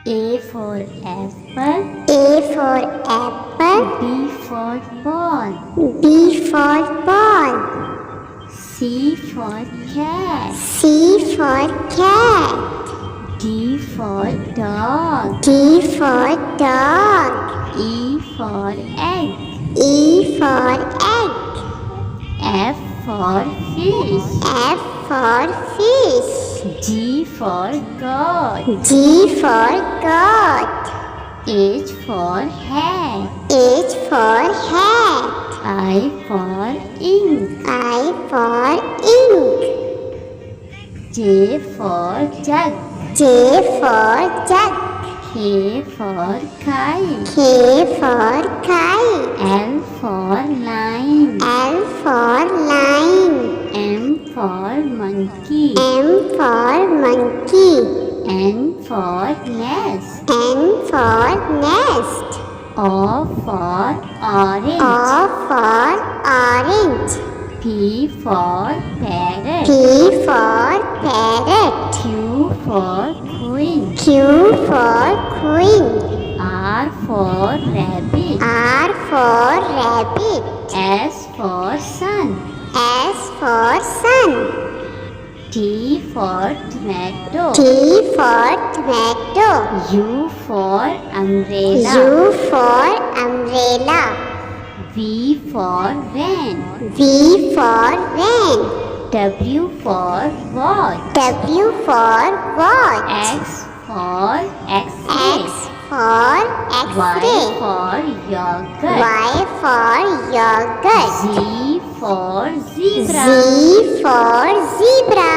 A for apple. A for apple. B for ball. B for ball. C for cat. C for cat. D for dog. D for dog. E for egg. E for egg. F for fish. F for fish. G for goat. G for goat. H for hat. H for hat. I for ink. I for ink. J for jug. J for jug. K for kite. K for kite. L for line. L for line. M for monkey. M for monkey. N for nest. N for nest. O for orange. O for orange. P for parrot. P for parrot. Q for queen. Q for queen. R for rabbit. R for rabbit. S for sun. S for sun. T for tomato. T for tomato. U for umbrella. U for umbrella. V for van. V for van. W for watch. W for watch. X for X-ray. X for Y X-ray. for yogurt. Y for yogurt. Z for zebra. Z for zebra.